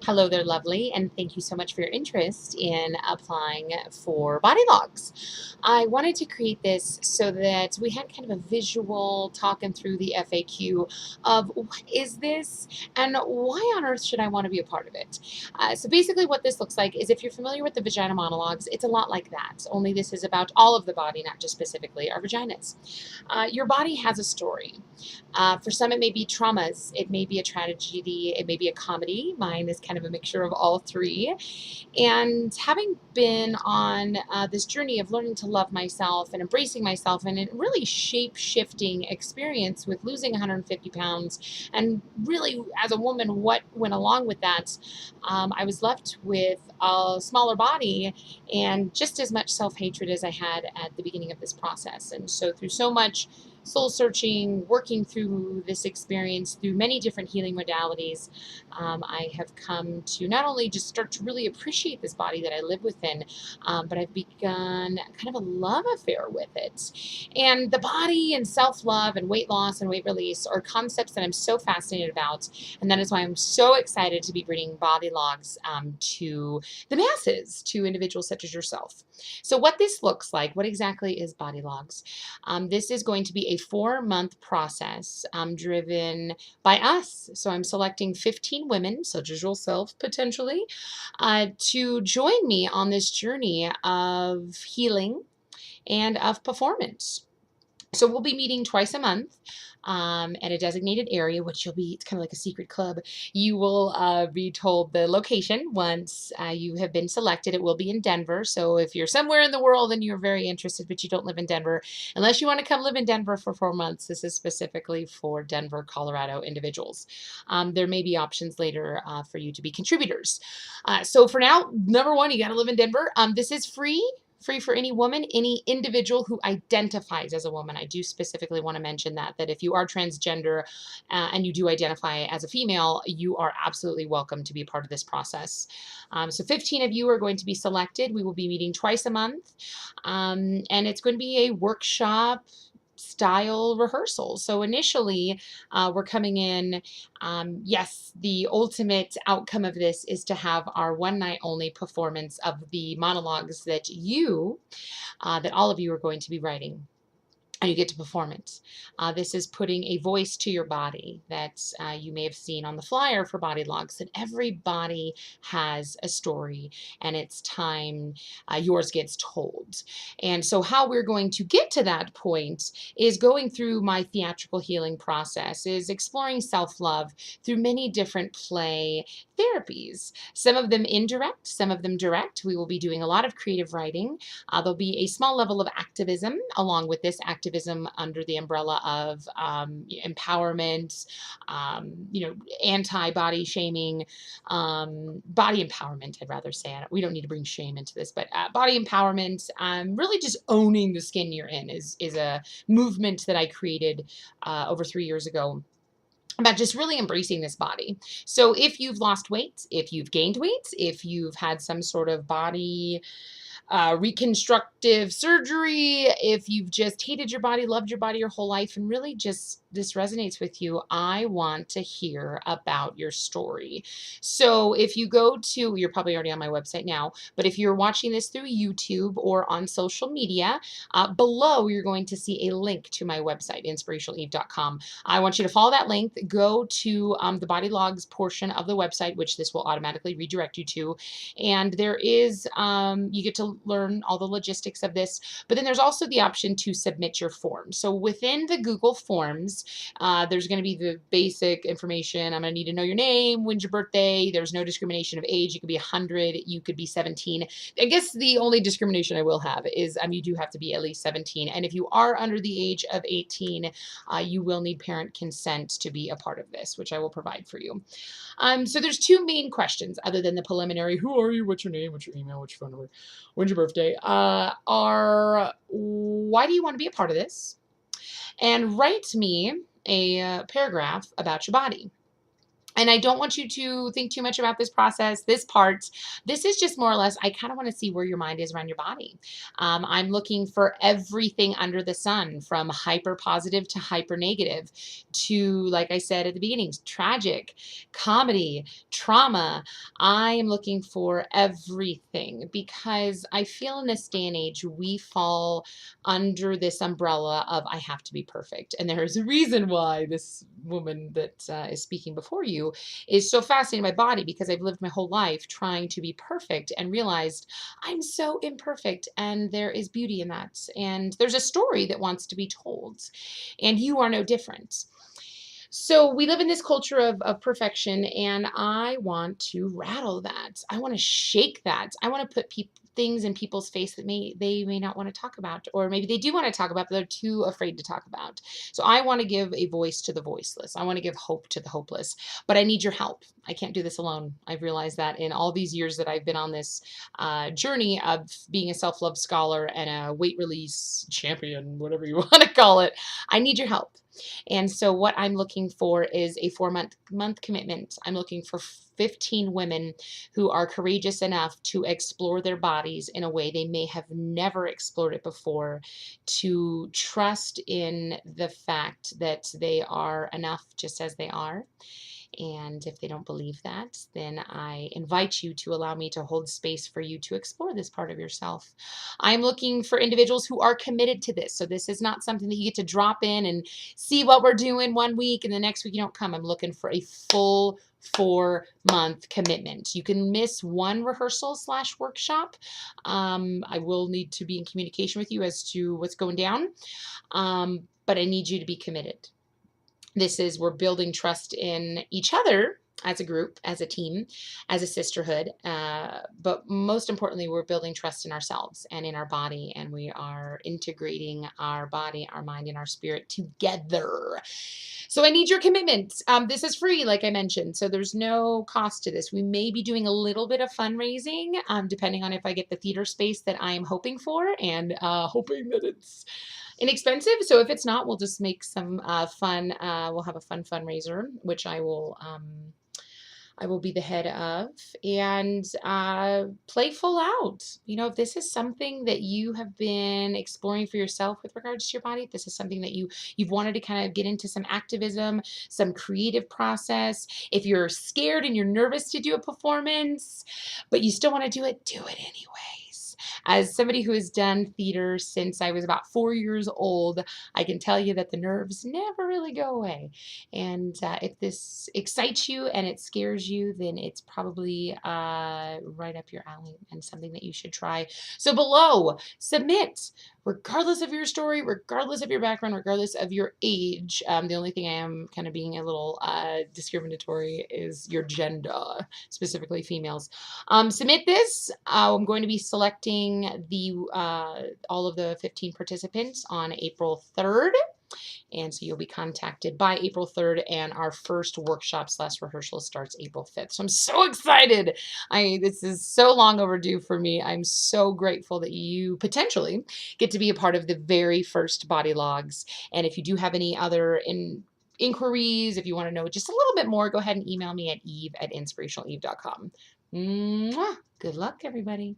Hello there, lovely, and thank you so much for your interest in applying for body logs. I wanted to create this so that we had kind of a visual talking through the FAQ of what is this and why on earth should I want to be a part of it. So basically what this looks like is if you're familiar with the vagina monologues, it's a lot like that, only this is about all of the body, not just specifically our vaginas. Your body has a story. For some, it may be traumas, it may be a tragedy, it may be a comedy. Mine is kind of a mixture of all three. And having been on this journey of learning to love myself and embracing myself, and a really shape shifting experience with losing 150 pounds, and really, as a woman, what went along with that, I was left with a smaller body and just as much self hatred as I had at the beginning of this process. And so, through so much soul searching, working through this experience through many different healing modalities, I have come to not only just start to really appreciate this body that I live within, but I've begun kind of a love affair with it. And the body and self love and weight loss and weight release are concepts that I'm so fascinated about. And that is why I'm so excited to be bringing body logs to the masses, to individuals such as yourself. So, what this looks like, what exactly is body logs? This is going to be a 4-month process driven by us. So I'm selecting 15 women, such as yourself potentially, to join me on this journey of healing and of performance. So we'll be meeting twice a month at a designated area, which you'll be, it's kind of like a secret club. You will be told the location once you have been selected. It will be in Denver. So if you're somewhere in the world and you're very interested, but you don't live in Denver, unless you want to come live in Denver for 4 months, this is specifically for Denver, Colorado individuals. There may be options later for you to be contributors. So for now, number one, you got to live in Denver. This is free for any woman, any individual who identifies as a woman. I do specifically want to mention that if you are transgender and you do identify as a female, you are absolutely welcome to be a part of this process. So 15 of you are going to be selected. We will be meeting twice a month, and it's going to be a workshop style rehearsal. So initially, we're coming in. Yes, the ultimate outcome of this is to have our one night only performance of the monologues that all of you are going to be writing, and you get to perform it. This is putting a voice to your body that you may have seen on the flyer for body logs, that every body has a story and it's time yours gets told. And so how we're going to get to that point is going through my theatrical healing process, is exploring self-love through many different play therapies, some of them indirect, some of them direct. We will be doing a lot of creative writing. There'll be a small level of activism along with this activism under the umbrella of empowerment, anti-body shaming, body empowerment, I'd rather say. We don't need to bring shame into this, but body empowerment, really just owning the skin you're in is a movement that I created over 3 years ago, about just really embracing this body. So if you've lost weight, if you've gained weight, if you've had some sort of body reconstructive surgery, if you've just hated your body, loved your body your whole life, and really just this resonates with you, I want to hear about your story. So if you go to, you're probably already on my website now, but if you're watching this through YouTube or on social media, below you're going to see a link to my website, inspirationaleve.com. I want you to follow that link, go to the body logs portion of the website, which this will automatically redirect you to. And there is, you get to learn all the logistics of this, but then there's also the option to submit your form. So within the Google Forms, there's going to be the basic information. I'm going to need to know your name, when's your birthday. There's no discrimination of age. You could be 100, you could be 17. I guess the only discrimination I will have is you do have to be at least 17. And if you are under the age of 18, you will need parent consent to be a part of this, which I will provide for you. So there's 2 main questions other than the preliminary, who are you, what's your name, what's your email, what's your phone number, when's your birthday, are why do you want to be a part of this? And write me a paragraph about your body. And I don't want you to think too much about this process, this part. This is just more or less, I kind of want to see where your mind is around your body. I'm looking for everything under the sun, from hyper positive to hyper negative to, like I said at the beginning, tragic, comedy, trauma. I am looking for everything because I feel in this day and age, we fall under this umbrella of I have to be perfect. And there is a reason why this woman that is speaking before you is so fascinating my body, because I've lived my whole life trying to be perfect and realized I'm so imperfect, and there is beauty in that. And there's a story that wants to be told, and you are no different. So we live in this culture of perfection, and I want to rattle that. I want to shake that. I want to put things in people's face that they may not want to talk about, or maybe they do want to talk about, but they're too afraid to talk about. So I want to give a voice to the voiceless. I want to give hope to the hopeless, but I need your help. I can't do this alone. I've realized that in all these years that I've been on this journey of being a self-love scholar and a weight release champion, whatever you want to call it. I need your help. And so what I'm looking for is a 4-month commitment. I'm looking for 15 women who are courageous enough to explore their bodies in a way they may have never explored it before, to trust in the fact that they are enough just as they are. And if they don't believe that, then I invite you to allow me to hold space for you to explore this part of yourself. I'm looking for individuals who are committed to this. So this is not something that you get to drop in and see what we're doing one week and the next week you don't come. I'm looking for a full 4-month commitment. You can miss one rehearsal / workshop. I will need to be in communication with you as to what's going down. But I need you to be committed. We're building trust in each other as a group, as a team, as a sisterhood. But most importantly, we're building trust in ourselves and in our body. And we are integrating our body, our mind, and our spirit together. So I need your commitment. This is free, like I mentioned. So there's no cost to this. We may be doing a little bit of fundraising, depending on if I get the theater space that I am hoping for, and hoping that it's inexpensive. So if it's not, we'll just make some fun. We'll have a fun fundraiser, which I will be the head of, and play full out. If this is something that you have been exploring for yourself with regards to your body, if this is something that you've wanted to kind of get into some activism, some creative process, if you're scared and you're nervous to do a performance, but you still want to do it anyways. As somebody who has done theater since I was about 4 years old, I can tell you that the nerves never really go away. And if this excites you and it scares you, then it's probably right up your alley and something that you should try. So below, submit. Regardless of your story, regardless of your background, regardless of your age. The only thing I am kind of being a little discriminatory is your gender, specifically females. Submit this. I'm going to be selecting all of the 15 participants on April 3rd. And so you'll be contacted by April 3rd, and our first workshop / rehearsal starts April 5th. So I'm so excited. This is so long overdue for me. I'm so grateful that you potentially get to be a part of the very first Body Logs. And if you do have any other inquiries, if you want to know just a little bit more, go ahead and email me at eve@inspirationaleve.com. Mwah! Good luck, everybody.